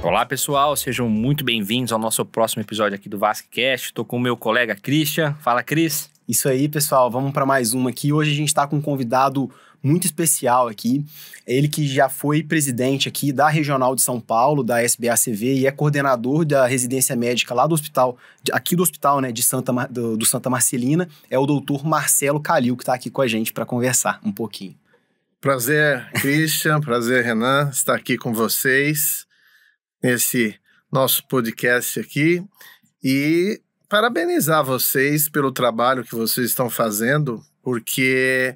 Olá pessoal, sejam muito bem-vindos ao nosso próximo episódio aqui do VasqueCast. Estou com o meu colega Christian. Fala, Cris. Isso aí, pessoal, vamos para mais uma aqui. Hoje a gente está com um convidado muito especial aqui. É ele que já foi presidente aqui da Regional de São Paulo, da SBACV, e é coordenador da residência médica lá do hospital, aqui do hospital, né, do Santa Marcelina. É o doutor Marcelo Calil, que está aqui com a gente para conversar um pouquinho. Prazer, Christian, prazer, Renan, estar aqui com vocês nesse nosso podcast aqui e parabenizar vocês pelo trabalho que vocês estão fazendo, porque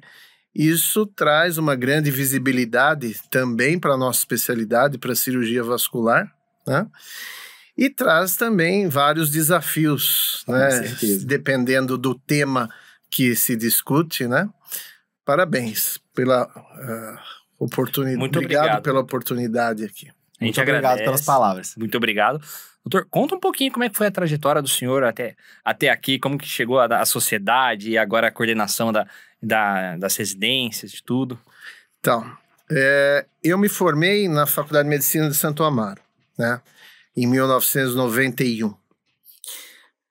isso traz uma grande visibilidade também para a nossa especialidade, para a cirurgia vascular, né? E traz também vários desafios, né? Dependendo do tema que se discute, né? Parabéns pela oportunidade. Muito obrigado pela oportunidade aqui. A gente Muito obrigado pelas palavras. Muito obrigado. Doutor, conta um pouquinho como é que foi a trajetória do senhor até aqui, como que chegou a sociedade e agora a coordenação das residências, de tudo. Então, eu me formei na Faculdade de Medicina de Santo Amaro, né, em 1991.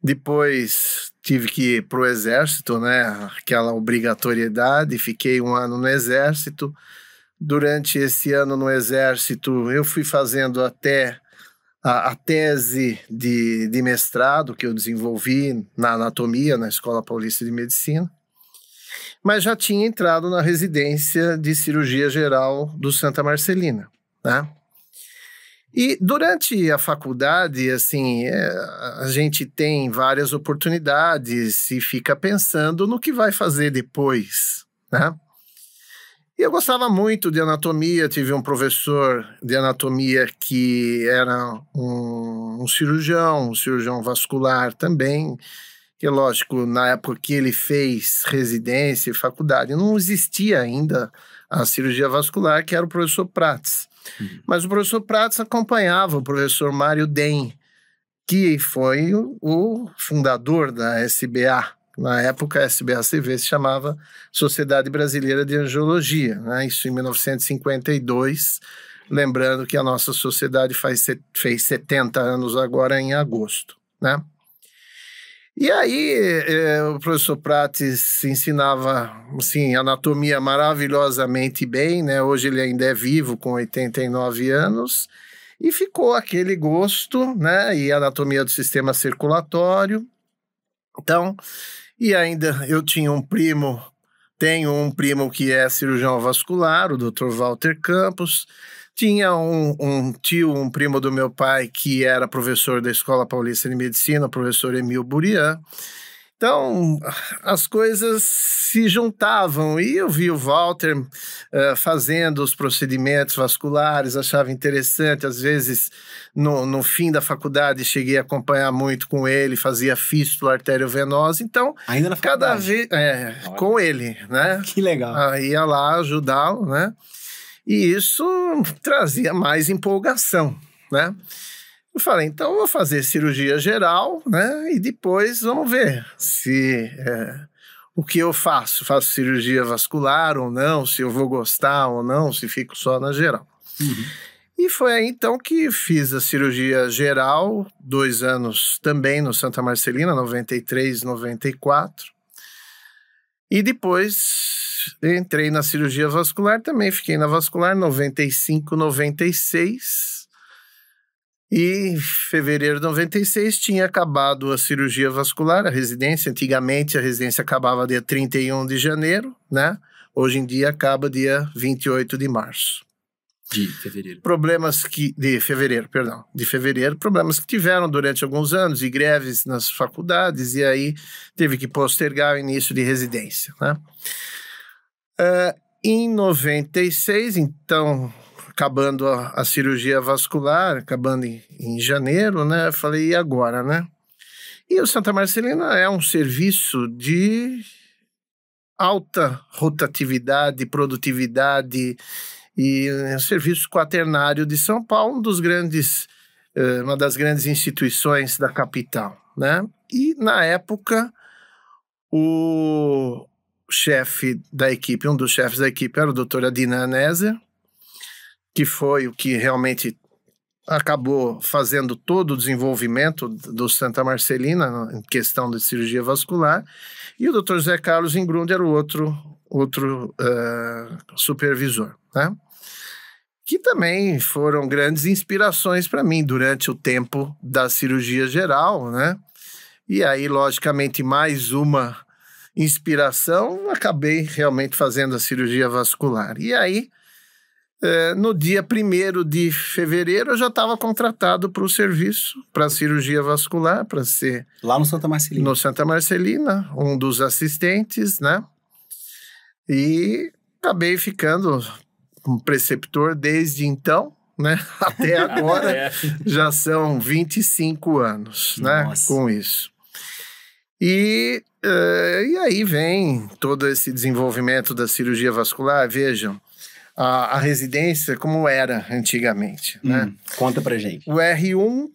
Depois tive que ir para o Exército, né, aquela obrigatoriedade, fiquei um ano no Exército. Durante esse ano no Exército, eu fui fazendo até a tese de mestrado que eu desenvolvi na anatomia, na Escola Paulista de Medicina, mas já tinha entrado na residência de cirurgia geral do Santa Marcelina, né? E durante a faculdade, assim, a gente tem várias oportunidades e fica pensando no que vai fazer depois, né? E eu gostava muito de anatomia, tive um professor de anatomia que era um cirurgião vascular também, que lógico, na época que ele fez residência e faculdade, não existia ainda a cirurgia vascular, que era o professor Prats. Mas o professor Prats acompanhava o professor Mário Den, que foi o fundador da SBA. Na época, a SBACV se chamava Sociedade Brasileira de Angiologia, né? Isso em 1952, lembrando que a nossa sociedade fez 70 anos agora em agosto, né? E aí, o professor Prates ensinava, assim, anatomia maravilhosamente bem, né? Hoje ele ainda é vivo, com 89 anos, e ficou aquele gosto, né? E anatomia do sistema circulatório. Então, e ainda eu tenho um primo que é cirurgião vascular, o Dr. Walter Campos. Tinha um tio, um primo do meu pai, que era professor da Escola Paulista de Medicina, o professor Emil Burian. Então, as coisas se juntavam e eu vi o Walter fazendo os procedimentos vasculares, achava interessante. Às vezes, no fim da faculdade, cheguei a acompanhar muito com ele, fazia fístula arteriovenosa. Então, ainda na faculdade? Cada vez com ele, né? Que legal. Ia lá ajudá-lo, né? E isso trazia mais empolgação, né? Eu falei, então eu vou fazer cirurgia geral, né? E depois vamos ver se o que eu faço. Faço cirurgia vascular ou não, se eu vou gostar ou não, se fico só na geral. Uhum. E foi aí então que fiz a cirurgia geral, 2 anos também no Santa Marcelina, 93, 94. E depois entrei na cirurgia vascular também, fiquei na vascular 95, 96. E em fevereiro de 96 tinha acabado a cirurgia vascular, a residência. Antigamente a residência acabava dia 31 de janeiro, né? Hoje em dia acaba dia 28 de março. De fevereiro. De fevereiro, problemas que tiveram durante alguns anos, e greves nas faculdades, e aí teve que postergar o início de residência, né? Em 96, então, acabando a cirurgia vascular, acabando em janeiro, né? Eu falei, e agora, né? E o Santa Marcelina é um serviço de alta rotatividade, produtividade, e um serviço quaternário de São Paulo, um dos grandes uma das grandes instituições da capital, né? E, na época, o chefe da equipe, um dos chefes da equipe era o Dr. Adnan Nezer, que foi o que realmente acabou fazendo todo o desenvolvimento do Santa Marcelina em questão de cirurgia vascular, e o Dr. José Carlos Ingrund era o outro supervisor, né? Que também foram grandes inspirações para mim durante o tempo da cirurgia geral, né? E aí, logicamente, mais uma inspiração, acabei realmente fazendo a cirurgia vascular. E aí, no dia 1º de fevereiro, eu já estava contratado para o serviço, para a cirurgia vascular, para ser... Lá no Santa Marcelina. No Santa Marcelina, um dos assistentes, né? E acabei ficando um preceptor desde então, né? Até agora, já são 25 anos, né? Com isso. E aí vem todo esse desenvolvimento da cirurgia vascular. Vejam, a residência como era antigamente, né? Conta pra gente. O R1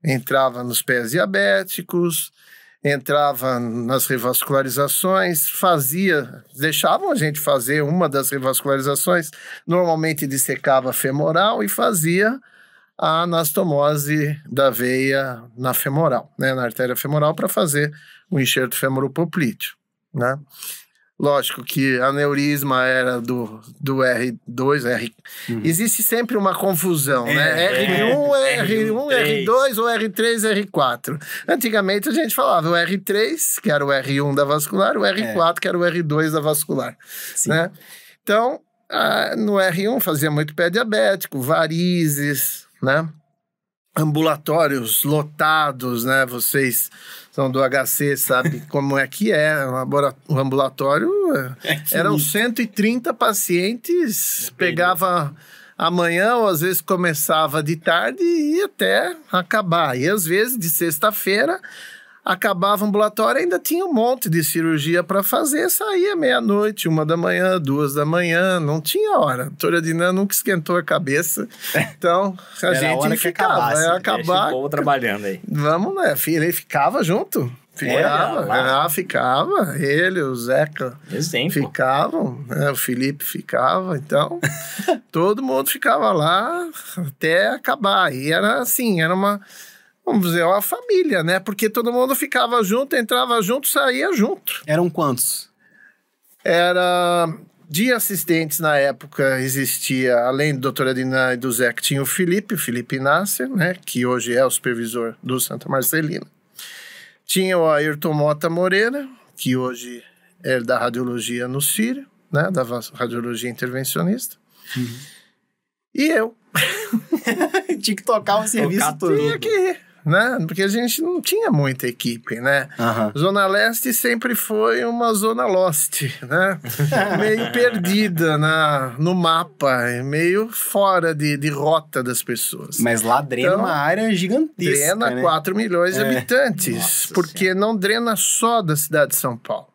entrava nos pés diabéticos, entrava nas revascularizações, deixavam a gente fazer uma das revascularizações, normalmente dissecava femoral e fazia a anastomose da veia na femoral, né, na artéria femoral, para fazer o enxerto femoropoplíteo, né? Lógico que aneurisma era do R2, Existe sempre uma confusão, né? R1, R2 ou R3, R4. Antigamente a gente falava o R3, que era o R1 da vascular, o R4, que era o R2 da vascular, né? Então, no R1 fazia muito pé diabético, varizes, né? Ambulatórios lotados, né? Vocês são do HC, sabe como é que é. O ambulatório eram 130 pacientes, pegava amanhã ou às vezes começava de tarde e ia até acabar. E às vezes de sexta-feira acabava o ambulatório, ainda tinha um monte de cirurgia para fazer, saía meia-noite, 1h, 2h, não tinha hora. A doutora Adnan nunca esquentou a cabeça, então a gente ficava. Acabar. O povo trabalhando aí. Vamos, né? Ele ficava junto. Ficava. Ele, o Zeca ficavam, né? O Felipe ficava, então todo mundo ficava lá até acabar. E era assim, era uma... Vamos dizer, uma família, né? Porque todo mundo ficava junto, entrava junto, saía junto. Eram quantos? De assistentes na época existia, além do Dr. Adnan e do Zé, que tinha o Felipe Nasser, né? Que hoje é o supervisor do Santa Marcelina. Tinha o Ayrton Mota Moreira, que hoje é da radiologia no Sírio, né? Da radiologia intervencionista. E eu. Tinha que tocar o serviço todo. Tinha que ir, né? Porque a gente não tinha muita equipe, né? Zona Leste sempre foi uma zona lost, né? Meio perdida no mapa, meio fora de rota das pessoas. Mas lá drena uma área gigantesca, drena 4 milhões de habitantes. Nossa porque Senhora. não drena só da cidade de São Paulo.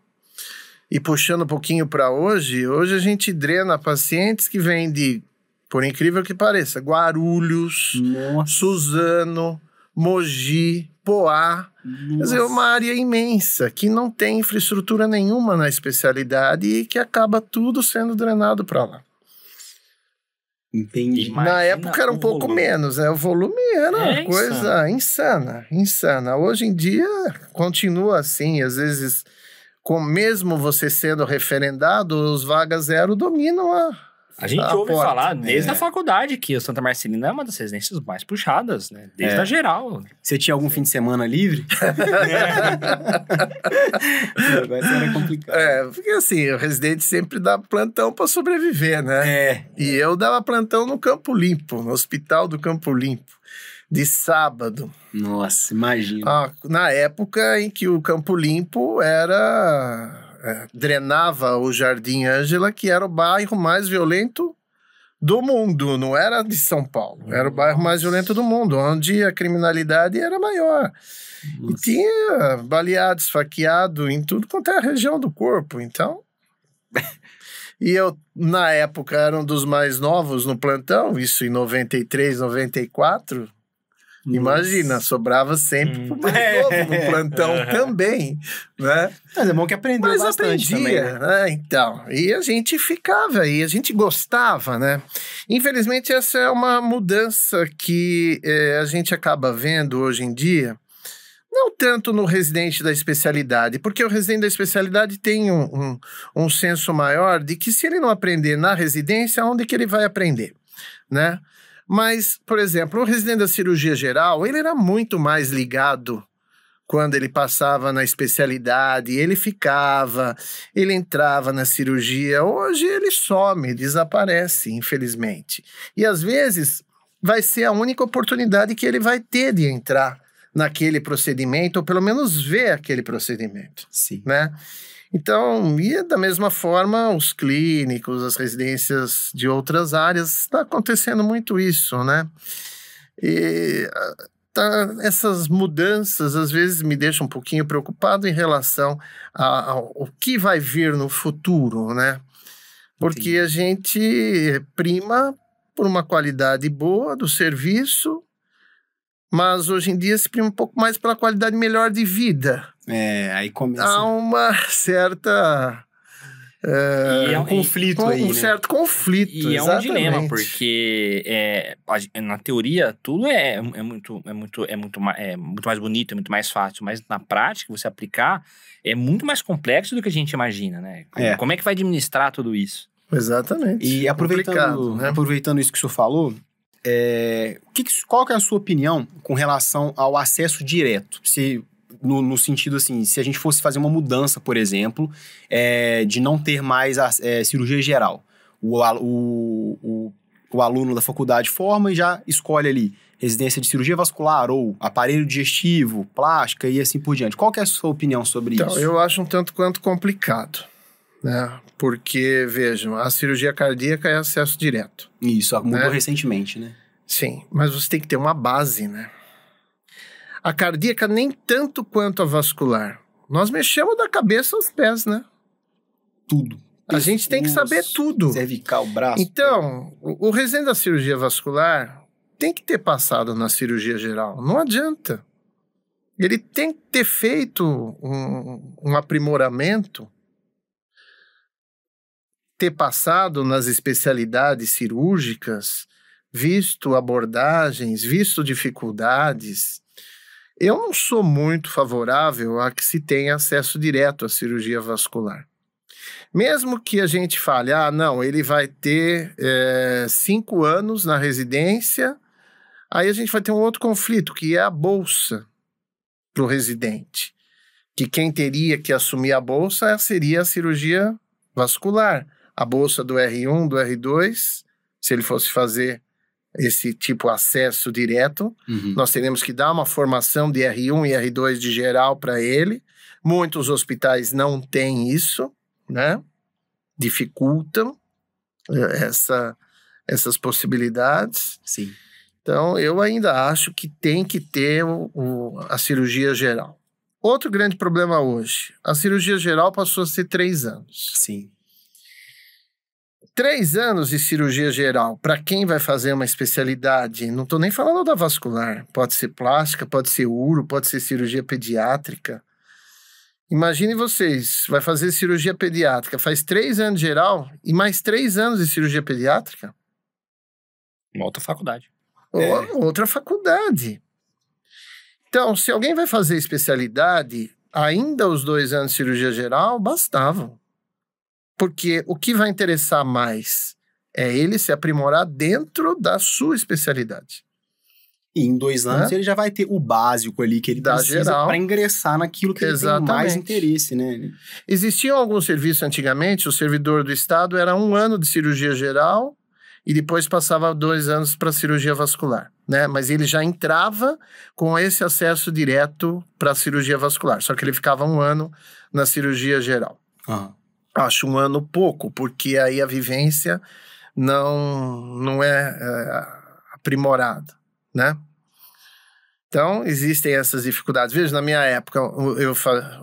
E puxando um pouquinho para hoje a gente drena pacientes que vêm de, por incrível que pareça, Guarulhos, Suzano, Mogi, Poá. Quer dizer, uma área imensa que não tem infraestrutura nenhuma na especialidade e que acaba tudo sendo drenado para lá. Entendi. Na época era um pouco menos, né? O volume era uma coisa insana. Hoje em dia continua assim, às vezes, mesmo você sendo referendado, os vagas zero dominam A gente ouve falar desde a faculdade que o Santa Marcelina é uma das residências mais puxadas, né? Desde a geral. Você tinha algum fim de semana livre? Agora isso era complicado. Porque assim, o residente sempre dá plantão para sobreviver, né? E eu dava plantão no Campo Limpo, no Hospital do Campo Limpo, de sábado. Nossa, imagina. Na época em que o Campo Limpo drenava o Jardim Ângela, que era o bairro mais violento do mundo, não era de São Paulo, era o bairro mais violento do mundo, onde a criminalidade era maior. E tinha baleado, esfaqueado em tudo quanto é a região do corpo, então... E eu, na época, era um dos mais novos no plantão, isso em 93, 94. Imagina, sobrava sempre pro mais novo no plantão também, né? Mas é bom que aprendeu bastante também, né? Então, e a gente ficava aí, a gente gostava, né? Infelizmente, essa é uma mudança que a gente acaba vendo hoje em dia, não tanto no residente da especialidade, porque o residente da especialidade tem um senso maior de que se ele não aprender na residência, onde que ele vai aprender, né? Mas, por exemplo, o residente da cirurgia geral, ele era muito mais ligado quando ele passava na especialidade, ele ficava, ele entrava na cirurgia. Hoje ele some, desaparece, infelizmente. E às vezes vai ser a única oportunidade que ele vai ter de entrar naquele procedimento, ou pelo menos ver aquele procedimento. Sim. Né? Então, e da mesma forma, os clínicos, as residências de outras áreas, está acontecendo muito isso, né? E essas mudanças, às vezes, me deixam um pouquinho preocupado em relação ao que vai vir no futuro, né? Porque Entendi. a gente prima por uma qualidade boa do serviço, mas hoje em dia se prima um pouco mais pela qualidade melhor de vida. Aí começa... Há uma certa... um conflito aí, um né? certo conflito, E é um exatamente. dilema, porque na teoria tudo é muito mais bonito, é muito mais fácil, mas na prática, você aplicar, é muito mais complexo do que a gente imagina, né? Como é que vai administrar tudo isso? Exatamente. E aproveitando isso que o senhor falou, qual que é a sua opinião com relação ao acesso direto? No sentido assim, se a gente fosse fazer uma mudança, por exemplo, de não ter mais cirurgia geral. O aluno da faculdade forma e já escolhe ali residência de cirurgia vascular ou aparelho digestivo, plástica e assim por diante. Qual que é a sua opinião sobre isso? Então, eu acho um tanto quanto complicado, né? Porque, vejam, a cirurgia cardíaca é acesso direto. Isso, mudou recentemente, né? Sim, mas você tem que ter uma base, né? A cardíaca nem tanto quanto a vascular. Nós mexemos da cabeça aos pés, né? Tudo. A gente tem que saber tudo. Cervical, braço. Então, o residente da cirurgia vascular tem que ter passado na cirurgia geral. Não adianta. Ele tem que ter feito um aprimoramento, ter passado nas especialidades cirúrgicas, visto abordagens, visto dificuldades. Eu não sou muito favorável a que se tenha acesso direto à cirurgia vascular. Mesmo que a gente fale, não, ele vai ter 5 anos na residência, aí a gente vai ter um outro conflito, que é a bolsa para o residente. Que quem teria que assumir a bolsa seria a cirurgia vascular. A bolsa do R1, do R2, se ele fosse fazer esse tipo de acesso direto, nós teríamos que dar uma formação de R1 e R2 de geral para ele. Muitos hospitais não têm isso, né? Dificultam essas possibilidades. Sim. Então, eu ainda acho que tem que ter a cirurgia geral. Outro grande problema hoje, a cirurgia geral passou a ser 3 anos. Sim. 3 anos de cirurgia geral, para quem vai fazer uma especialidade, não estou nem falando da vascular, pode ser plástica, pode ser uro, pode ser cirurgia pediátrica. Imagine vocês, vai fazer cirurgia pediátrica, faz 3 anos de geral e mais 3 anos de cirurgia pediátrica? Uma outra faculdade. Outra faculdade. Então, se alguém vai fazer especialidade, ainda os 2 anos de cirurgia geral bastavam. Porque o que vai interessar mais é ele se aprimorar dentro da sua especialidade. E em 2 anos ele já vai ter o básico ali que ele precisa para ingressar naquilo que ele tem mais interesse, né? Existiam alguns serviços antigamente, o servidor do Estado era 1 ano de cirurgia geral e depois passava 2 anos para cirurgia vascular, né? Mas ele já entrava com esse acesso direto para a cirurgia vascular, só que ele ficava 1 ano na cirurgia geral. Acho 1 ano pouco, porque aí a vivência não é aprimorada, né? Então, existem essas dificuldades. Veja, na minha época,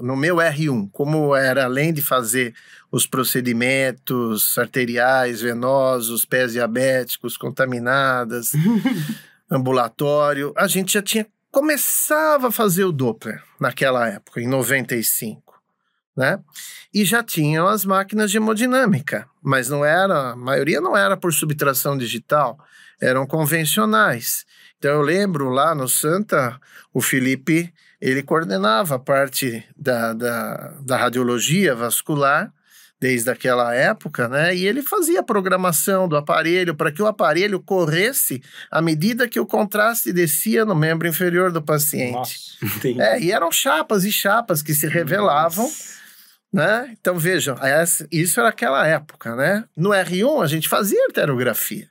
no meu R1, como era, além de fazer os procedimentos arteriais, venosos, pés diabéticos, contaminadas, ambulatório, a gente já começava a fazer o Doppler naquela época, em 95, né? E já tinham as máquinas de hemodinâmica, mas a maioria não era por subtração digital, eram convencionais. Então eu lembro lá no Santa, o Felipe, ele coordenava a parte da radiologia vascular, desde aquela época, né? E ele fazia a programação do aparelho para que o aparelho corresse à medida que o contraste descia no membro inferior do paciente. Nossa, e eram chapas e chapas que se revelavam, né? Então vejam, isso era aquela época, né? No R1 a gente fazia arteriografia,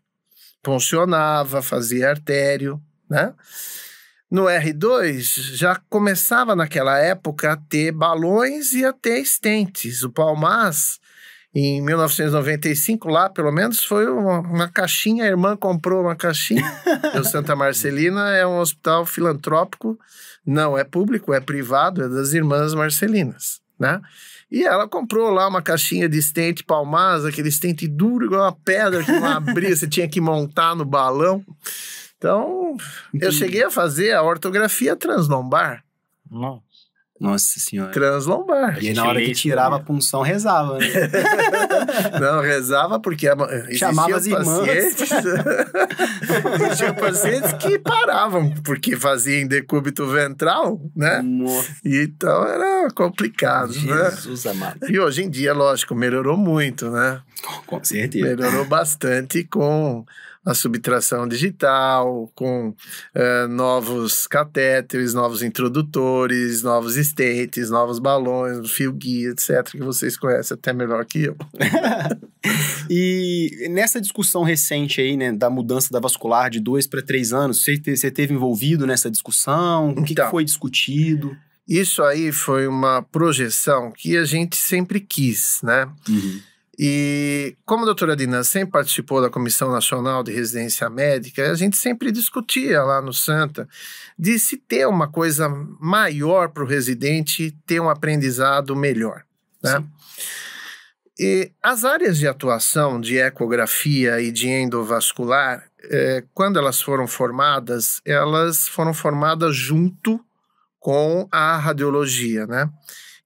puncionava, fazia artério, né? No R2, já começava naquela época a ter balões e a ter estentes. O Palmas, em 1995, lá pelo menos, foi uma caixinha, a irmã comprou uma caixinha. O Santa Marcelina é um hospital filantrópico, não é público, é privado, é das irmãs Marcelinas, né? E ela comprou lá uma caixinha de estente Palmas, aquele estente duro igual uma pedra que não abria, você tinha que montar no balão. Então, eu cheguei a fazer a ortografia translombar. Nossa senhora. Translombar. E na hora que tirava a punção, rezava, né? Não, rezava porque chamava as irmãs. Existiam pacientes que paravam, porque fazia em decúbito ventral, né? Nossa. E então era complicado, Jesus né? amado. E hoje em dia, lógico, melhorou muito, né? Com certeza. Melhorou bastante com a subtração digital, com novos catéteres, novos introdutores, novos estentes, novos balões, fio guia, etc., que vocês conhecem até melhor que eu. E nessa discussão recente aí, né, da mudança da vascular de 2 para 3 anos, você teve envolvido nessa discussão? O que foi discutido? Isso aí foi uma projeção que a gente sempre quis, né? Uhum. E como a doutora Dina sempre participou da Comissão Nacional de Residência Médica, a gente sempre discutia lá no Santa de se ter uma coisa maior para o residente ter um aprendizado melhor, né? Sim. E as áreas de atuação de ecografia e de endovascular, quando elas foram formadas junto com a radiologia, né?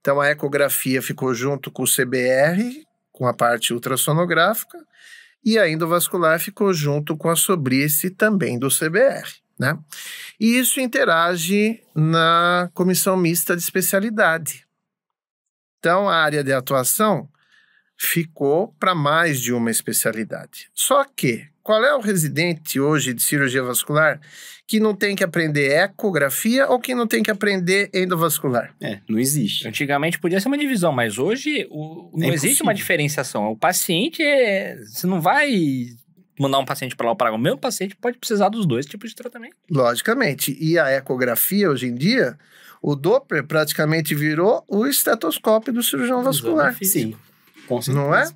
Então a ecografia ficou junto com o CBR, com a parte ultrassonográfica, e a endovascular ficou junto com a Sobrice também do CBR, né? E isso interage na comissão mista de especialidade. Então, a área de atuação ficou para mais de uma especialidade. Só que, qual é o residente hoje de cirurgia vascular que não tem que aprender ecografia ou que não tem que aprender endovascular? Não existe. Antigamente podia ser uma divisão, mas hoje não existe uma diferenciação. O paciente, você não vai mandar um paciente para lá ou para lá. O mesmo paciente pode precisar dos dois tipos de tratamento. Logicamente. E a ecografia, hoje em dia, o Doppler praticamente virou o estetoscópio do cirurgião vascular. Sim, com certeza. Não é?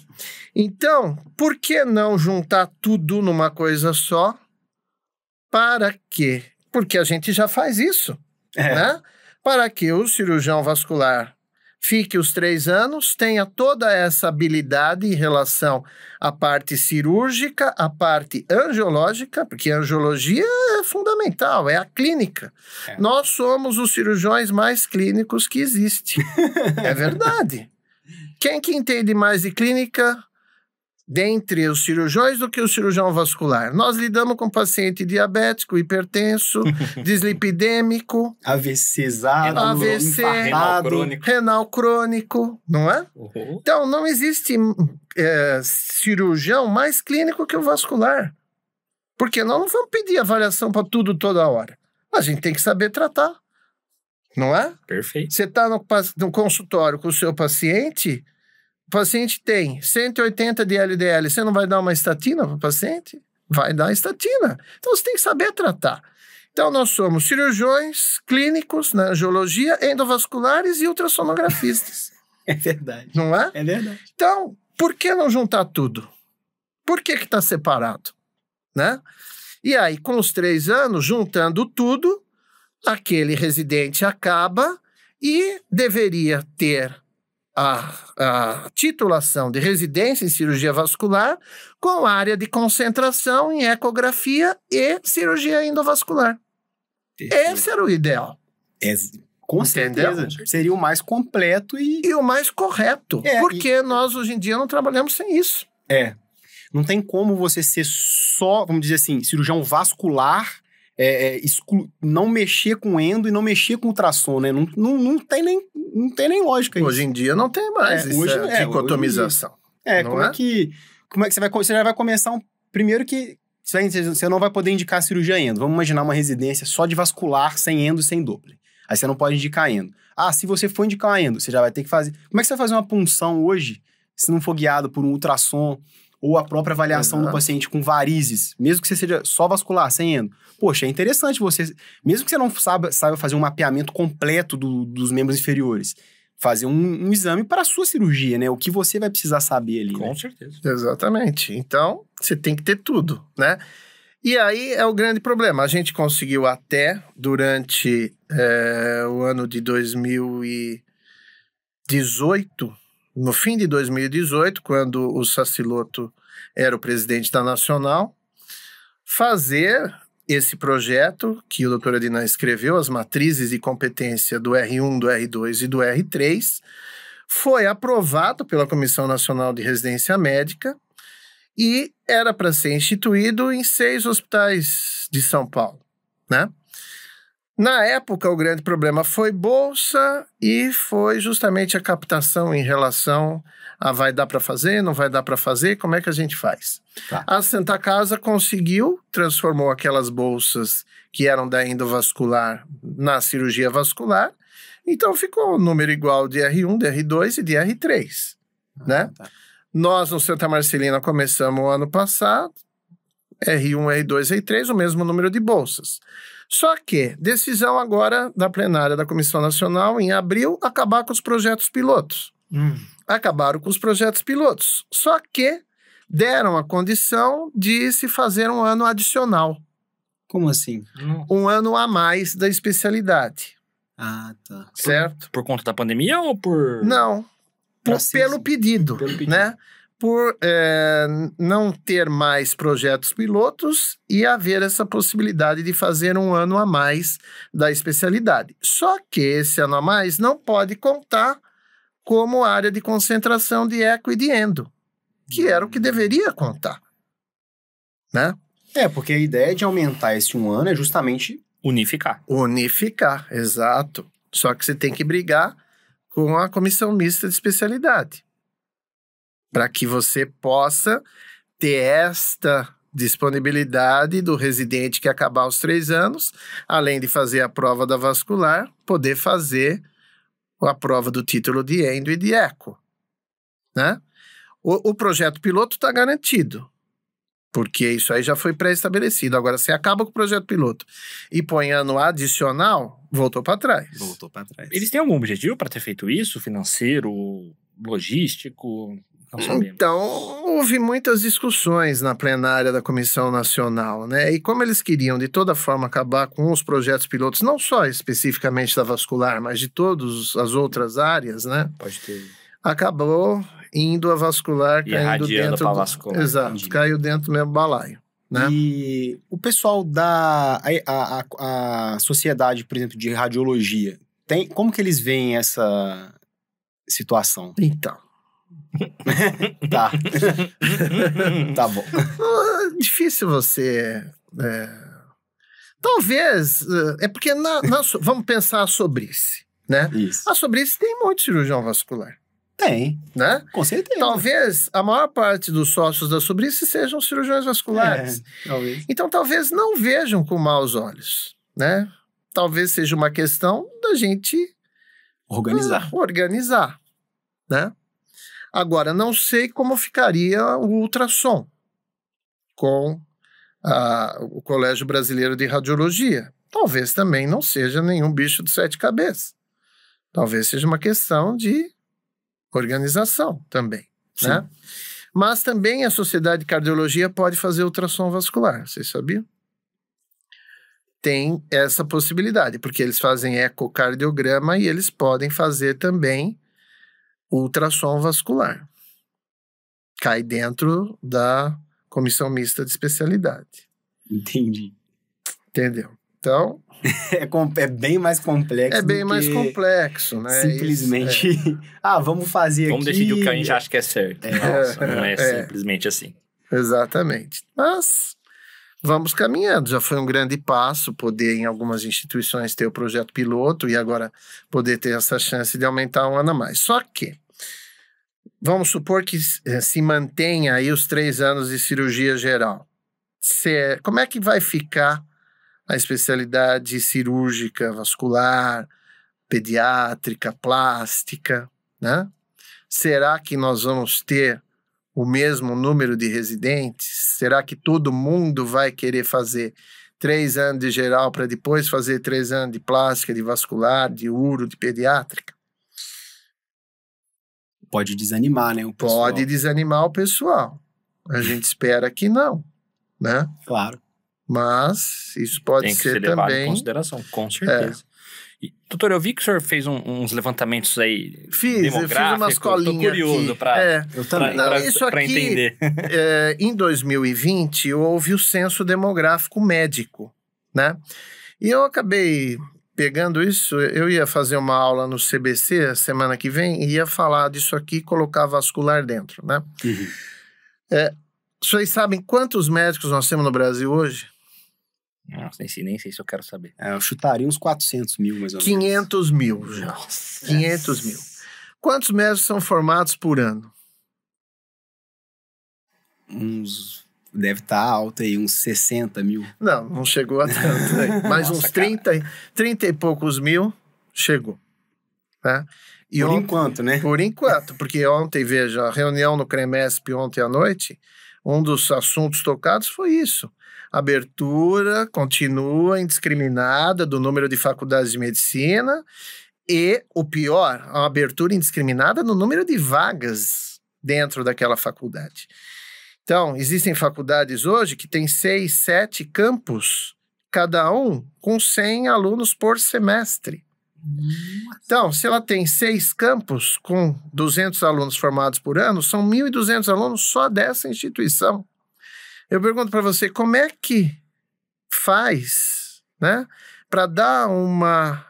Então, por que não juntar tudo numa coisa só? Para quê? Porque a gente já faz isso, né? Para que o cirurgião vascular fique os 3 anos, tenha toda essa habilidade em relação à parte cirúrgica, à parte angiológica, porque a angiologia é fundamental, é a clínica. Nós somos os cirurgiões mais clínicos que existe. É verdade. Quem que entende mais de clínica dentre os cirurgiões do que o cirurgião vascular? Nós lidamos com paciente diabético, hipertenso, dislipidêmico, AVCzado, AVC, renal crônico, não é? Uhum. Então, não existe cirurgião mais clínico que o vascular. Porque nós não vamos pedir avaliação para tudo toda hora. A gente tem que saber tratar, não é? Perfeito. Você está no consultório com o seu paciente, o paciente tem 180 de LDL, você não vai dar uma estatina para o paciente? Vai dar estatina. Então, você tem que saber tratar. Então, nós somos cirurgiões clínicos na angiologia, endovasculares e ultrassonografistas. É verdade. Não é? É verdade. Então, por que não juntar tudo? Por que está separado? Né? E aí, com os 3 anos, juntando tudo, aquele residente acaba e deveria ter a titulação de residência em cirurgia vascular com área de concentração em ecografia e cirurgia endovascular. Esse era o ideal. Com Entendeu? certeza. Seria o mais completo E o mais correto. Porque nós, hoje em dia, não trabalhamos sem isso. Não tem como você ser só, vamos dizer assim, cirurgião vascular, não mexer com endo e não mexer com ultrassom, né? Não tem nem lógica isso. Hoje em dia não tem mais essa dicotomização. Como é que você já vai começar primeiro que você não vai poder indicar cirurgia endo. Vamos imaginar uma residência só de vascular, sem endo e sem Doppler. Aí você não pode indicar endo. Se você for indicar endo, você já vai ter que fazer... Como é que você vai fazer uma punção hoje, se não for guiado por um ultrassom ou a própria avaliação do paciente com varizes, mesmo que você seja só vascular, sem endo? Poxa, é interessante você... Mesmo que você não saiba fazer um mapeamento completo dos membros inferiores, fazer um exame para a sua cirurgia, né? O que você vai precisar saber ali, Com certeza. Exatamente. Então, você tem que ter tudo, né? E aí é o grande problema. A gente conseguiu até, durante o ano de 2018, no fim de 2018, quando o Sacilotto era o presidente da Nacional, fazer esse projeto que o doutor Adina escreveu, as matrizes de competência do R1, do R2 e do R3, foi aprovado pela Comissão Nacional de Residência Médica e era para ser instituído em 6 hospitais de São Paulo, né? Na época, o grande problema foi bolsa e foi justamente a captação em relação a vai dar para fazer, não vai dar para fazer, como é que a gente faz? A Santa Casa conseguiu, transformou aquelas bolsas que eram da endovascular na cirurgia vascular, então ficou o número igual de R1, de R2 e de R3, né? Nós, no Santa Marcelina, começamos o ano passado, R1, R2, R3, o mesmo número de bolsas. Só que, decisão agora da plenária da Comissão Nacional, em abril, acabar com os projetos pilotos. Acabaram com os projetos pilotos. Só que deram a condição de se fazer um ano adicional. Como assim? Um ano a mais da especialidade. Tá. Certo? Por conta da pandemia ou por... Não. Pelo pedido, né? Por não ter mais projetos pilotos e haver essa possibilidade de fazer um ano a mais da especialidade. Só que esse ano a mais não pode contar como área de concentração de eco e de endo, que era o que deveria contar, né? Porque a ideia de aumentar esse um ano é justamente... Unificar, exato. Só que você tem que brigar com a comissão mista de especialidade, para que você possa ter esta disponibilidade do residente que acabar os 3 anos, além de fazer a prova da vascular, poder fazer a prova do título de endo e de eco, né? O projeto piloto está garantido, porque isso aí já foi pré-estabelecido. Agora, se acaba com o projeto piloto e põe ano adicional, voltou para trás. Eles têm algum objetivo para ter feito isso? Financeiro, logístico? Não sabemos. Então, houve muitas discussões na plenária da Comissão Nacional, né? E como eles queriam, de toda forma, acabar com os projetos pilotos, não só especificamente da vascular, mas de todas as outras áreas, né? Pode ter. Acabou indo a vascular, caindo dentro pra vascular. Exato, Entendi. Caiu dentro do mesmo balaio, né? E o pessoal da a sociedade, por exemplo, de radiologia, como que eles veem essa situação? Então, Tá. Tá bom. difícil você... Talvez... É porque vamos pensar a Sobrice, né? Isso. A Sobrice tem muito cirurgião vascular, Tem, né? com certeza. Talvez a maior parte dos sócios da Sobrice sejam cirurgiões vasculares. Talvez. Então, talvez não vejam com maus olhos, né? Talvez seja uma questão da gente organizar, né? Agora, não sei como ficaria o ultrassom com o Colégio Brasileiro de Radiologia. Talvez também não seja nenhum bicho de 7 cabeças. Talvez seja uma questão de organização também, né? Mas também a Sociedade de Cardiologia pode fazer ultrassom vascular, vocês sabiam? tem essa possibilidade, porque eles fazem ecocardiograma e eles podem fazer também ultrassom vascular. Cai dentro da comissão mista de especialidade. Entendi. Entendeu? Então... É bem mais complexo. É bem mais complexo, né? Simplesmente, vamos fazer vamos aqui... decidir o que a gente acha que é certo. Nossa, não é simplesmente assim. Exatamente. Mas vamos caminhando. Já foi um grande passo poder, em algumas instituições, ter o projeto piloto e agora poder ter essa chance de aumentar um ano a mais. Só que, vamos supor que se mantenha aí os 3 anos de cirurgia geral. Como é que vai ficar a especialidade cirúrgica, vascular, pediátrica, plástica, né? Será que nós vamos ter o mesmo número de residentes? Será que todo mundo vai querer fazer 3 anos de geral para depois fazer 3 anos de plástica, de vascular, de uro, de pediátrica? Pode desanimar, né? Pode desanimar o pessoal. A gente espera que não, né? Claro. Mas isso pode tem que ser levado também... em consideração, com certeza. E, doutor, eu vi que o senhor fez uns levantamentos aí demográficos. Eu fiz umas colinhas. Tô curioso para entender. Em 2020, houve o censo demográfico médico, né? E eu acabei pegando isso, eu ia fazer uma aula no CBC semana que vem e ia falar disso aqui e colocar vascular dentro, né? Uhum. Vocês sabem quantos médicos nós temos no Brasil hoje? Nossa, nem sei se eu quero saber. Eu chutaria uns 400 mil, mais ou menos. 500 mil já. Nossa. 500 mil. Quantos médicos são formados por ano? Deve estar alto aí, uns 60 mil. Não chegou a tanto. Né? Mas uns 30 e poucos mil chegou. Né? E por enquanto, né? Por enquanto, porque ontem, veja, a reunião no CREMESP ontem à noite, um dos assuntos tocados foi isso. Abertura continua indiscriminada do número de faculdades de medicina e, o pior, a abertura indiscriminada no número de vagas dentro daquela faculdade. Então, existem faculdades hoje que têm 6, 7 campus, cada um com 100 alunos por semestre. Então, se ela tem 6 campos com 200 alunos formados por ano, são 1.200 alunos só dessa instituição. Eu pergunto para você, como é que faz, né, para dar uma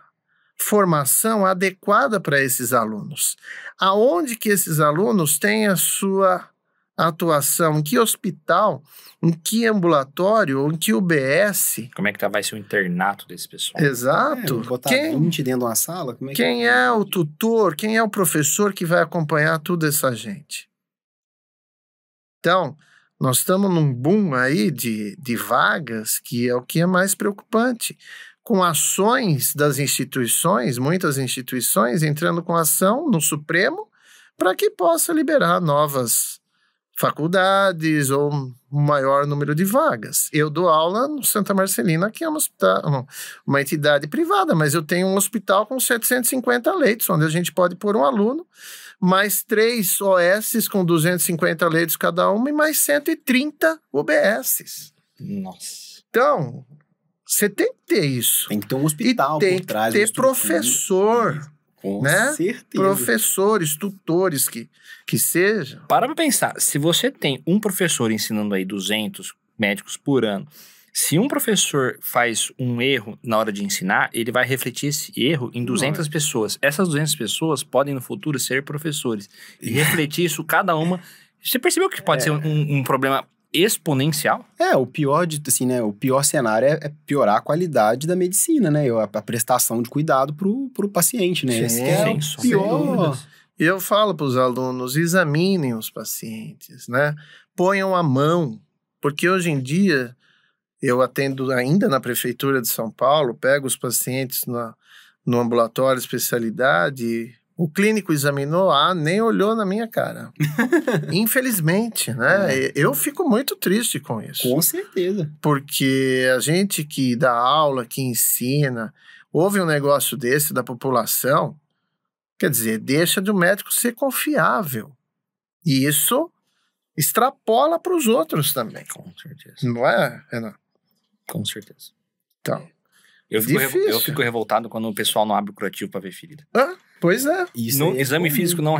formação adequada para esses alunos? Aonde que esses alunos têm a sua atuação? Em que hospital? Em que ambulatório? Ou em que UBS? Como é que vai ser o internato desse pessoal? Exato. Botar 20 dentro de uma sala? Quem é o tutor? Quem é o professor que vai acompanhar toda essa gente? Então, nós estamos num boom aí de vagas, que é o que é mais preocupante. Com ações das instituições, muitas instituições entrando com ação no Supremo para que possa liberar novas faculdades ou um maior número de vagas. Eu dou aula no Santa Marcelina, que é uma entidade privada, mas eu tenho um hospital com 750 leitos, onde a gente pode pôr um aluno, mais 3 OSs com 250 leitos cada uma e mais 130 UBSs. Nossa. Então, você tem que ter isso. Tem que ter um hospital por trás. Tem que ter professor. Com né? certeza. Professores, tutores que sejam. Para pra pensar, se você tem um professor ensinando aí 200 médicos por ano, se um professor faz um erro na hora de ensinar, ele vai refletir esse erro em 200 pessoas. Essas 200 pessoas podem no futuro ser professores. E refletir isso cada uma. Você percebeu que pode ser um problema exponencial? O pior o pior cenário é piorar a qualidade da medicina, né? A prestação de cuidado pro paciente, né? Sim, Esse é o pior. Eu falo para os alunos, examinem os pacientes, né? Ponham a mão, porque hoje em dia eu atendo ainda na Prefeitura de São Paulo, pego os pacientes no ambulatório especialidade, o clínico examinou, nem olhou na minha cara. Infelizmente, né? Eu fico muito triste com isso. Com certeza. Porque a gente que dá aula, que ensina, ouve um negócio desse da população, quer dizer, deixa de um médico ser confiável. E isso extrapola para os outros também. Com certeza. Não é, Renan? Com certeza. Então, Eu fico, Difícil. eu fico revoltado quando o pessoal não abre o curativo pra ver ferida. Ah, pois é. Isso No aí é exame comum. físico não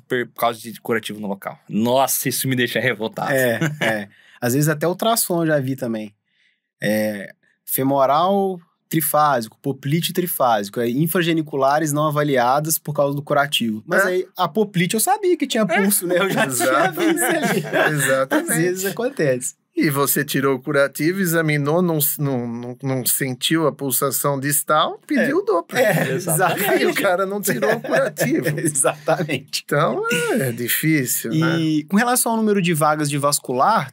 por causa de curativo no local. Nossa, isso me deixa revoltado. É. Às vezes até ultrassom eu já vi também. Femoral trifásico, poplite trifásico, infrageniculares não avaliadas por causa do curativo. Mas aí, a poplite eu sabia que tinha pulso, né? Eu já tinha visto ali. Às Exatamente. vezes acontece. E você tirou o curativo, examinou, não sentiu a pulsação distal, pediu o Doppler. E o Exatamente. cara não tirou o curativo. Exatamente. Então, é difícil, né? E com relação ao número de vagas de vascular,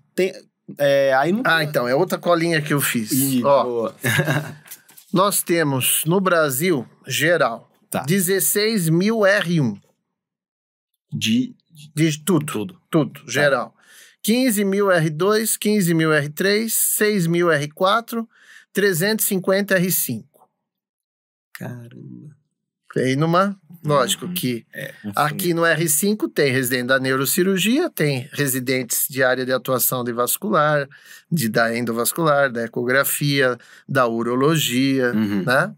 aí não... Então, é outra colinha que eu fiz. Ih, Ó, boa. nós temos, no Brasil, geral, Tá. 16 mil R1. De De tudo, geral. 15 mil R2, 15 mil R3, 6 mil R4, 350 R5. Caramba. Aí lógico que aqui no R5 tem residente da neurocirurgia, tem residentes de área de atuação de vascular, da endovascular, da ecografia, da urologia, Uhum. né?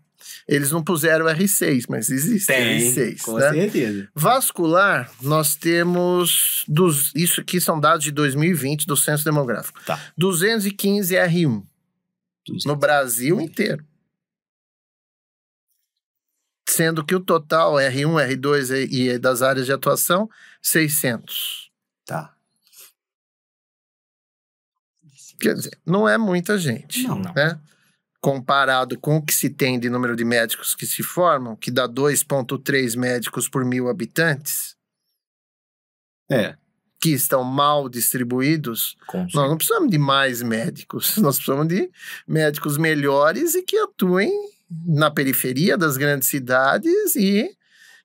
Eles não puseram R6, mas existe R6, com né? certeza. Vascular, nós temos, isso aqui são dados de 2020 do Censo Demográfico, Tá. 215 R1 no Brasil inteiro. Sendo que o total R1, R2 e das áreas de atuação, 600. Tá. Quer dizer, não é muita gente, Não. né? Comparado com o que se tem de número de médicos que se formam, que dá 2,3 médicos por 1.000 habitantes, que estão mal distribuídos, nós não precisamos de mais médicos, nós precisamos de médicos melhores e que atuem na periferia das grandes cidades e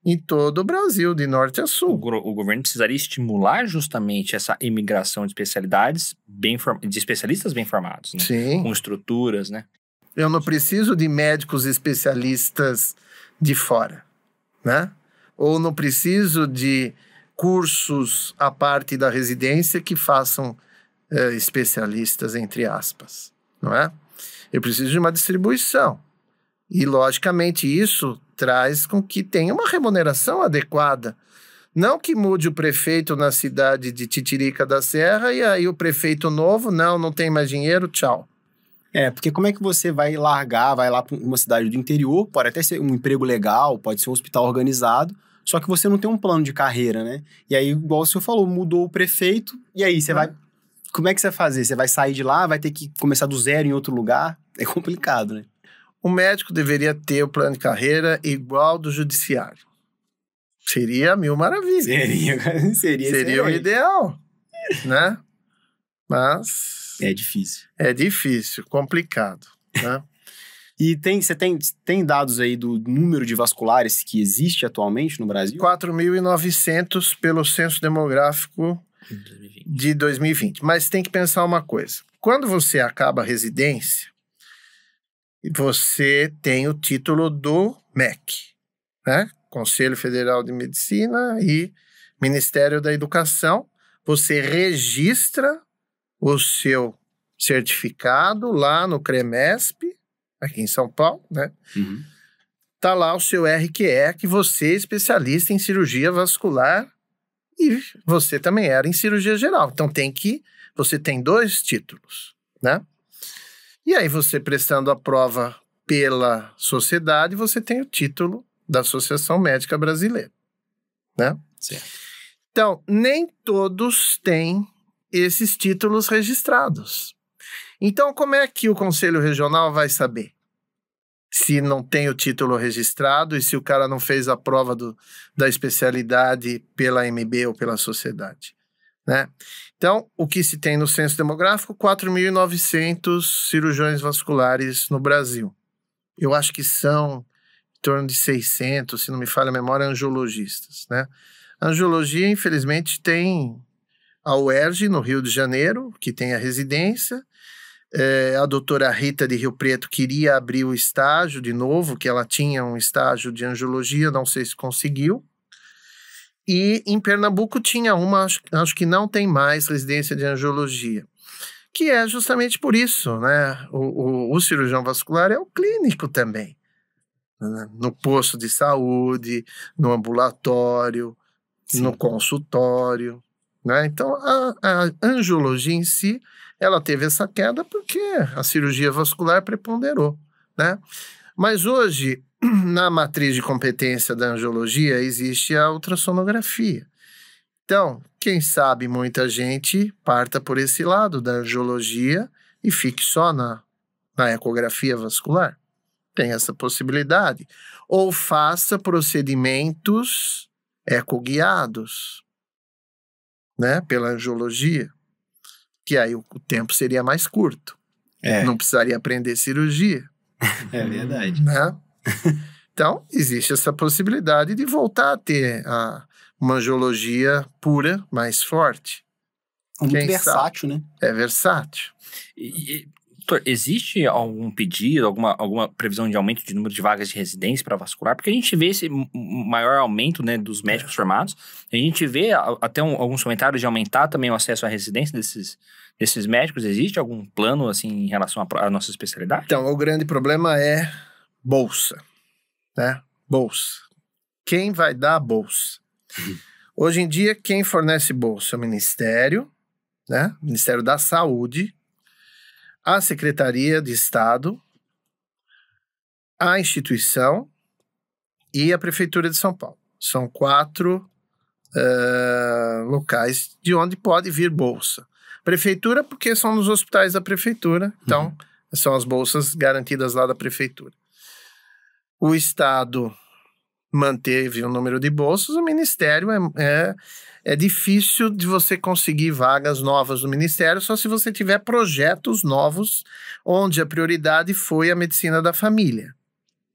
em todo o Brasil, de norte a sul. O governo precisaria estimular justamente essa imigração de especialidades de especialistas bem formados, né? Sim. Com estruturas, né? Eu não preciso de médicos especialistas de fora, né? Ou não preciso de cursos à parte da residência que façam especialistas, entre aspas, não é? Eu preciso de uma distribuição. E, logicamente, isso traz com que tenha uma remuneração adequada. Não que mude o prefeito na cidade de Titirica da Serra e aí o prefeito novo, não tem mais dinheiro, tchau. Porque como é que você vai lá para uma cidade do interior, pode até ser um emprego legal, pode ser um hospital organizado, só que você não tem um plano de carreira, né? E aí, igual o senhor falou, mudou o prefeito, e aí você vai... Como é que você vai fazer? Você vai sair de lá, vai ter que começar do zero em outro lugar? É complicado, né? O médico deveria ter o plano de carreira igual do judiciário. Seria 1000 maravilhas. Seria o ideal, né? Mas... É difícil. É difícil, complicado, né? E você tem dados aí do número de vasculares que existe atualmente no Brasil? 4.900 pelo Censo Demográfico de 2020. Mas tem que pensar uma coisa. Quando você acaba a residência, você tem o título do MEC, né? Conselho Federal de Medicina e Ministério da Educação. Você registra o seu certificado lá no CREMESP, aqui em São Paulo, né? Uhum. Tá lá o seu RQE, que você é especialista em cirurgia vascular e você também era em cirurgia geral. Então você tem 2 títulos, né? E aí você prestando a prova pela sociedade, você tem o título da Associação Médica Brasileira, né? Certo. Então, nem todos têm esses títulos registrados. Então, como é que o Conselho Regional vai saber se não tem o título registrado e se o cara não fez a prova da especialidade pela MB ou pela sociedade, né? Então, o que se tem no Censo Demográfico? 4.900 cirurgiões vasculares no Brasil. Eu acho que são em torno de 600, se não me falha a memória, angiologistas, né? A angiologia, infelizmente, tem a UERJ, no Rio de Janeiro, que tem a residência. A doutora Rita de Rio Preto queria abrir o estágio de novo, que ela tinha um estágio de angiologia, não sei se conseguiu. E em Pernambuco tinha uma, acho que não tem mais residência de angiologia, que é justamente por isso, né? O cirurgião vascular é o clínico também, né? No posto de saúde, no ambulatório, Sim. no consultório, né? Então, a angiologia em si, ela teve essa queda porque a cirurgia vascular preponderou, né? Mas hoje, na matriz de competência da angiologia, existe a ultrassonografia. Então, quem sabe muita gente parta por esse lado da angiologia e fique só na ecografia vascular. Tem essa possibilidade. Ou faça procedimentos ecoguiados, né, pela angiologia, que aí o tempo seria mais curto. Não precisaria aprender cirurgia. É verdade. Né? Então, existe essa possibilidade de voltar a ter uma angiologia pura, mais forte. Muito Quem versátil, sabe? né? É versátil. Doutor, existe algum pedido, alguma previsão de aumento de número de vagas de residência para vascular? Porque a gente vê esse maior aumento, né, dos médicos formados. A gente vê até alguns comentários de aumentar também o acesso à residência desses médicos. Existe algum plano assim em relação à nossa especialidade? Então, o grande problema é bolsa, né? Bolsa. Quem vai dar a bolsa? Hoje em dia, quem fornece bolsa é o Ministério, né? Ministério da Saúde, a Secretaria de Estado, a instituição e a Prefeitura de São Paulo. São 4 locais de onde pode vir bolsa. Prefeitura, porque são nos hospitais da Prefeitura, então são as bolsas garantidas lá da Prefeitura. O Estado manteve o número de bolsas, o Ministério é difícil de você conseguir vagas novas no Ministério, só se você tiver projetos novos, onde a prioridade foi a medicina da família.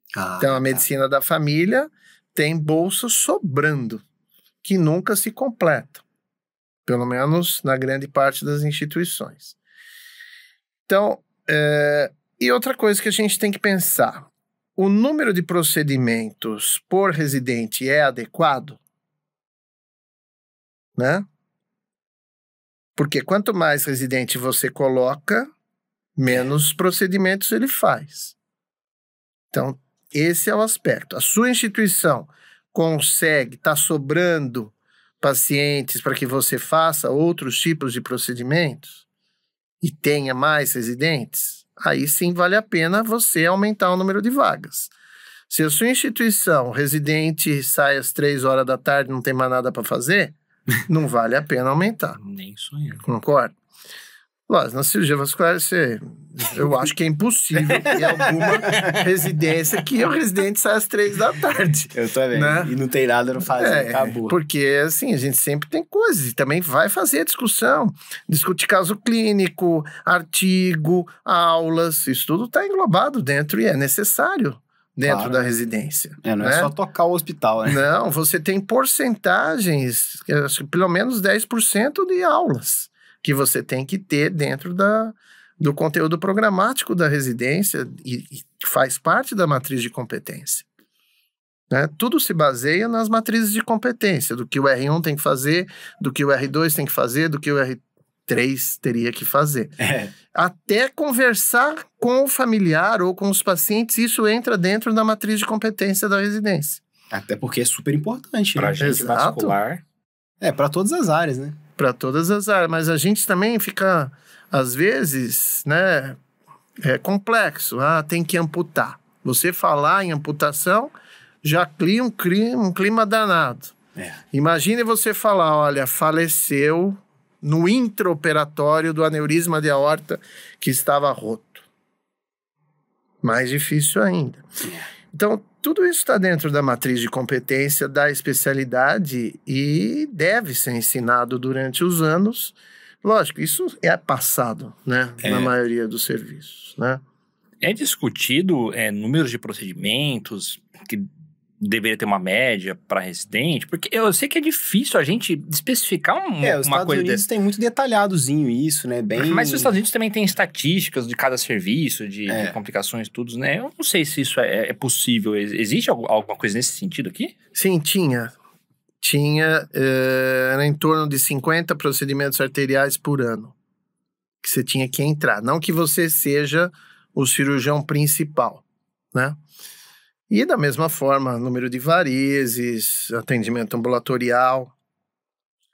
Então, a medicina da família tem bolsas sobrando, que nunca se completam, pelo menos na grande parte das instituições. Então, e outra coisa que a gente tem que pensar, o número de procedimentos por residente é adequado? Né? Porque quanto mais residente você coloca, menos procedimentos ele faz. Então, esse é o aspecto. A sua instituição consegue, está sobrando pacientes para que você faça outros tipos de procedimentos e tenha mais residentes? Aí sim vale a pena você aumentar o número de vagas. Se a sua instituição, residente, sai às 3 horas da tarde e não tem mais nada para fazer, não vale a pena aumentar. Nem sonhando. Concorda? Lógico, na cirurgia vascular, eu acho que é impossível ter alguma residência que o residente sai às 3 da tarde. Eu também. Né? E não tem nada para fazer, acabou. Porque, assim, a gente sempre tem coisas. E também vai fazer discussão. Discutir caso clínico, artigo, aulas. Isso tudo está englobado dentro e é necessário dentro da residência. Não é só tocar o hospital, né? Não, você tem porcentagens, pelo menos 10% de aulas que você tem que ter dentro do conteúdo programático da residência e faz parte da matriz de competência. Né? Tudo se baseia nas matrizes de competência, do que o R1 tem que fazer, do que o R2 tem que fazer, do que o R3 teria que fazer. Até conversar com o familiar ou com os pacientes, isso entra dentro da matriz de competência da residência. Até porque é super importante. Pra né? gente vascular. Para todas as áreas, né? Para todas as áreas, mas a gente também fica, às vezes, né, é complexo, tem que amputar. Você falar em amputação já cria um clima danado. Imagine você falar, olha, faleceu no intraoperatório do aneurisma de aorta que estava roto. Mais difícil ainda. Então, tudo isso está dentro da matriz de competência da especialidade e deve ser ensinado durante os anos. Lógico, isso é passado, né? Na maioria dos serviços, né? É discutido números de procedimentos que deveria ter uma média para residente? Porque eu sei que é difícil a gente especificar uma coisa os Estados Unidos tem muito detalhadozinho isso, né? Mas os Estados Unidos também tem estatísticas de cada serviço, de complicações, tudo, né? Eu não sei se isso é possível. Existe alguma coisa nesse sentido aqui? Sim, tinha. Era em torno de 50 procedimentos arteriais por ano que você tinha que entrar. Não que você seja o cirurgião principal, né? E da mesma forma, número de varizes, atendimento ambulatorial,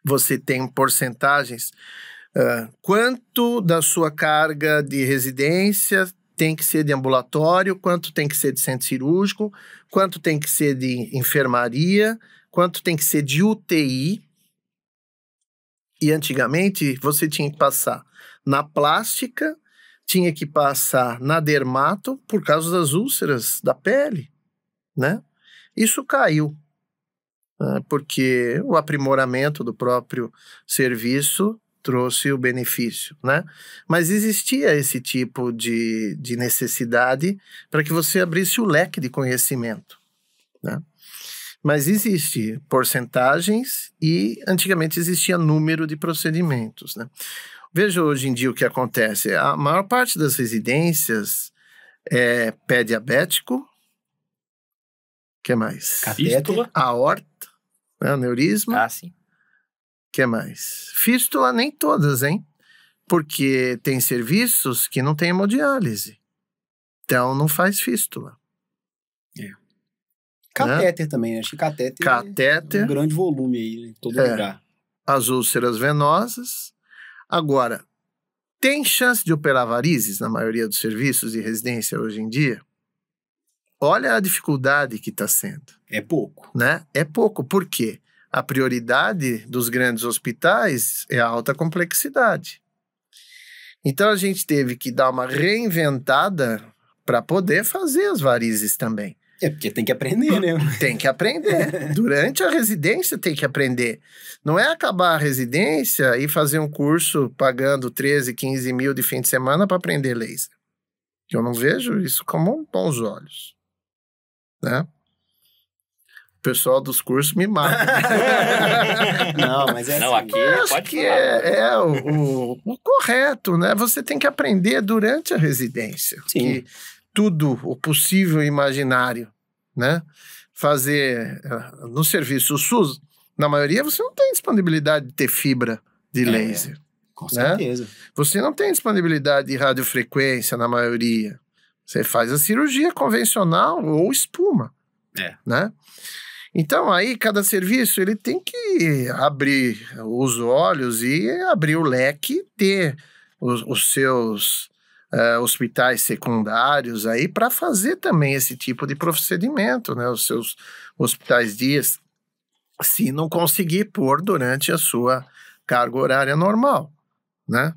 você tem porcentagens. Quanto da sua carga de residência tem que ser de ambulatório, quanto tem que ser de centro cirúrgico, quanto tem que ser de enfermaria, quanto tem que ser de UTI. E antigamente você tinha que passar na plástica, tinha que passar na dermato por causa das úlceras da pele, né? Isso caiu, né? Porque o aprimoramento do próprio serviço trouxe o benefício, né? Mas existia esse tipo de necessidade para que você abrisse o leque de conhecimento, né? Mas existe porcentagens e antigamente existia número de procedimentos, né? Veja hoje em dia o que acontece. A maior parte das residências é pé diabético, o que mais? Fístula. Aorta, né? Aneurisma. Ah, sim. O que mais? Fístula nem todas, hein? Porque tem serviços que não tem hemodiálise. Então não faz fístula. Catéter também, acho que catéter é um grande volume aí, em todo lugar. As úlceras venosas. Agora, tem chance de operar varizes na maioria dos serviços de residência hoje em dia? Olha a dificuldade que está sendo. É pouco. Né? É pouco, por quê? A prioridade dos grandes hospitais é a alta complexidade. Então a gente teve que dar uma reinventada para poder fazer as varizes também. É porque tem que aprender, né? Tem que aprender. Durante a residência tem que aprender. Não é acabar a residência e fazer um curso pagando 13, 15 mil de fim de semana para aprender laser. Eu não vejo isso como bons olhos, né? O pessoal dos cursos me mata. Não, mas é Não, assim. aqui Eu acho pode que falar. o correto, né? Você tem que aprender durante a residência. Sim. Que tudo o possível e imaginário, né? Fazer no serviço SUS, na maioria você não tem disponibilidade de ter fibra de laser. Com certeza. Você não tem disponibilidade de radiofrequência na maioria. Você faz a cirurgia convencional ou espuma, né? Então, aí, cada serviço, ele tem que abrir os olhos e abrir o leque, ter os seus hospitais secundários aí para fazer também esse tipo de procedimento, né? Os seus hospitais dias, se não conseguir pôr durante a sua carga horária normal, né?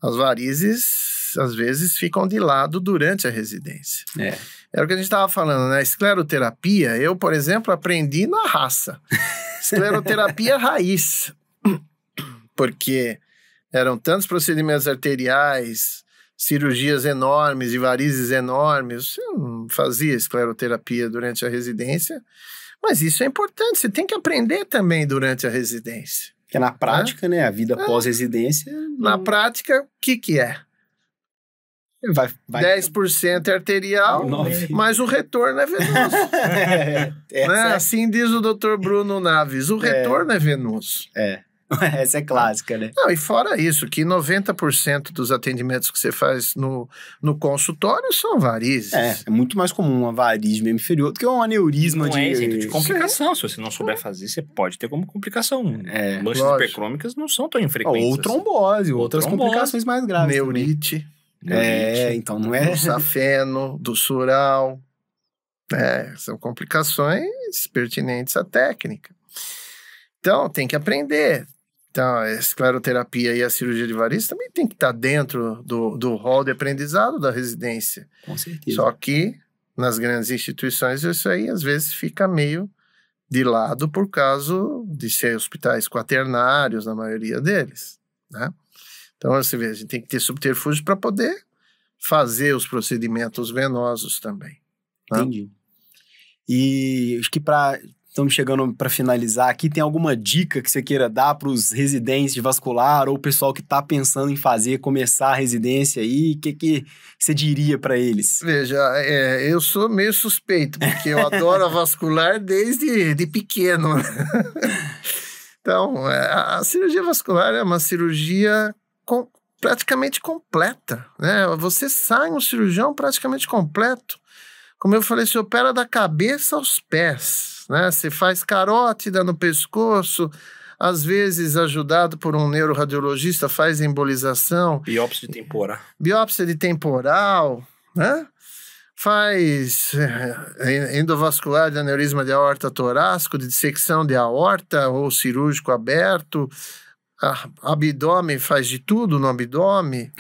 As varizes, às vezes, ficam de lado durante a residência. Era o que a gente estava falando, né? Escleroterapia, eu, por exemplo, aprendi na raça. Escleroterapia raiz. Porque eram tantos procedimentos arteriais, cirurgias enormes e varizes enormes. Você não fazia escleroterapia durante a residência. Mas isso é importante, você tem que aprender também durante a residência. Porque na prática, né? A vida pós-residência... Na prática, o que é? Vai 10% arterial, 9. mas o retorno é venoso. Né? Assim diz o Dr. Bruno Naves, o retorno é venoso. Essa é clássica, né? Não, e fora isso, que 90% dos atendimentos que você faz no consultório são varizes. É muito mais comum uma variz mesmo inferior do que um aneurisma Não é isento de complicação. Se você não souber fazer, você pode ter como complicação. Manchas hipercrômicas não são tão infrequentes. Ou trombose, outras complicações mais graves. Neurite. Então não é... Do safeno, do sural. São complicações pertinentes à técnica. Então, tem que aprender. Então, a escleroterapia e a cirurgia de varizes também tem que estar dentro do rol de aprendizado da residência. Com certeza. Só que, nas grandes instituições, isso aí, às vezes, fica meio de lado por causa de ser hospitais quaternários, na maioria deles, né? Então, você vê, a gente tem que ter subterfúgio para poder fazer os procedimentos venosos também. Né? Entendi. E acho que estamos chegando para finalizar aqui, tem alguma dica que você queira dar para os residentes de vascular ou o pessoal que está pensando em começar a residência aí? O que você diria para eles? Veja, eu sou meio suspeito, porque eu adoro a vascular desde pequeno. Então, a cirurgia vascular é uma cirurgia praticamente completa, né? Você sai um cirurgião praticamente completo. Como eu falei, você opera da cabeça aos pés, né? Você faz carótida no pescoço, às vezes ajudado por um neuroradiologista, faz embolização. Biópsia de temporal, né? Faz endovascular de aneurisma de aorta torácico, de dissecção de aorta ou cirúrgico aberto. Abdômen, faz de tudo no abdômen,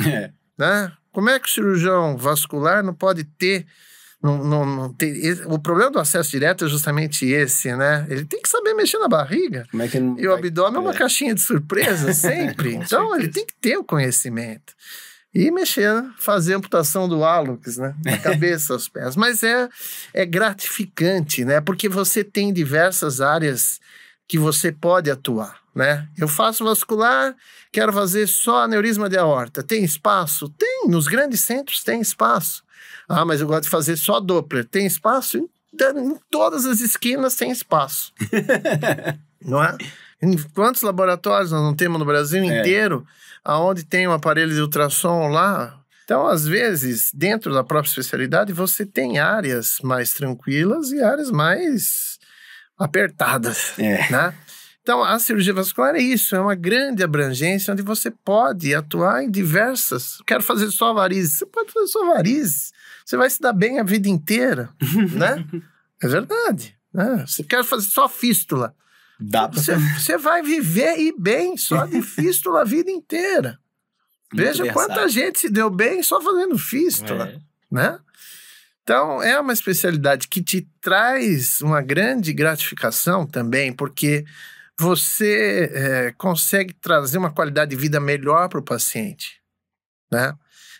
né? Como é que o cirurgião vascular não pode ter... o problema do acesso direto é justamente esse, né? Ele tem que saber mexer na barriga. Como é que e o abdômen é uma caixinha de surpresa sempre. Então, ele tem que ter o conhecimento. E mexer, fazer amputação do hálux, né? Na cabeça, aos pés. Mas é gratificante, né? Porque você tem diversas áreas que você pode atuar, né? Eu faço vascular, quero fazer só aneurisma de aorta. Tem espaço? Tem. Nos grandes centros tem espaço. Mas eu gosto de fazer só Doppler. Tem espaço? Em todas as esquinas tem espaço. Não é? Em quantos laboratórios nós não temos no Brasil inteiro, aonde tem um aparelho de ultrassom lá? Então, às vezes, dentro da própria especialidade, você tem áreas mais tranquilas e áreas mais apertadas, né? Então, a cirurgia vascular é isso, é uma grande abrangência onde você pode atuar em diversas... Quero fazer só varizes. Você pode fazer só varizes. Você vai se dar bem a vida inteira, né? É verdade. Né? Você quer fazer só fístula. Você vai viver e bem só de fístula a vida inteira. Veja quanta gente se deu bem só fazendo fístula, né? Então, é uma especialidade que te traz uma grande gratificação também, porque você consegue trazer uma qualidade de vida melhor para o paciente, né?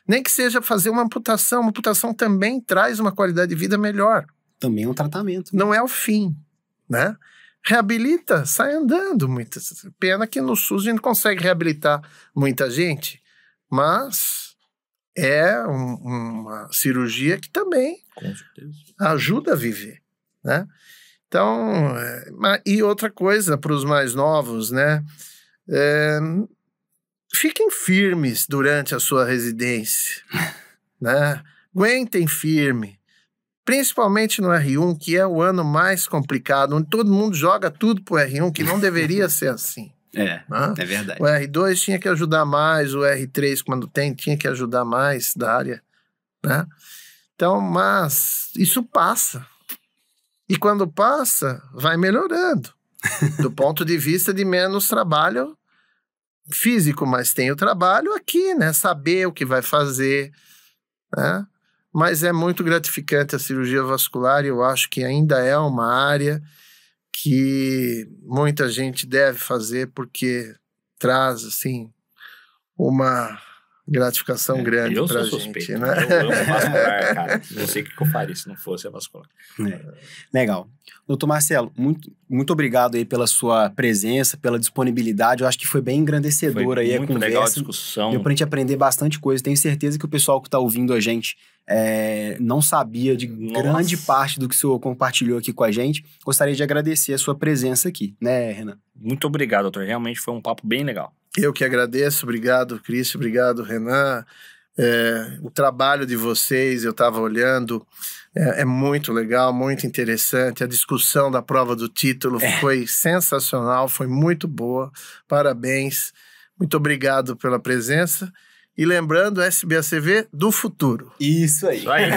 Nem que seja fazer uma amputação também traz uma qualidade de vida melhor. Também é um tratamento. Não é o fim, né? Reabilita, sai andando. Pena que no SUS a gente não consegue reabilitar muita gente, mas é uma cirurgia que também ajuda a viver, né? Então, e outra coisa para os mais novos, né? Fiquem firmes durante a sua residência, né? Aguentem firme, principalmente no R1, que é o ano mais complicado, onde todo mundo joga tudo pro R1, que não deveria ser assim. É verdade. O R2 tinha que ajudar mais, o R3, quando tinha que ajudar mais da área, né? Então, mas isso passa. E quando passa, vai melhorando. Do ponto de vista de menos trabalho físico, mas tem o trabalho aqui, né? Saber o que vai fazer, né? Mas é muito gratificante a cirurgia vascular e eu acho que ainda é uma área que muita gente deve fazer porque traz, assim, uma gratificação grande pra gente. Suspeito, né? Eu amo vascular, cara. Não sei o que eu faria se não fosse a vascular. Legal. Doutor Marcelo, muito obrigado aí pela sua presença, pela disponibilidade. Eu acho que foi bem engrandecedora aí a conversa. Muito legal a discussão. Deu pra gente aprender bastante coisa. Tenho certeza que o pessoal que tá ouvindo a gente não sabia de grande parte do que o senhor compartilhou aqui com a gente. Gostaria de agradecer a sua presença aqui, né, Renan? Muito obrigado, doutor. Realmente foi um papo bem legal. Eu que agradeço. Obrigado, Cristian. Obrigado, Renan. O trabalho de vocês, eu estava olhando, é muito legal, muito interessante. A discussão da prova do título foi sensacional, foi muito boa. Parabéns. Muito obrigado pela presença. E lembrando, SBACV do futuro. Isso aí. Isso aí.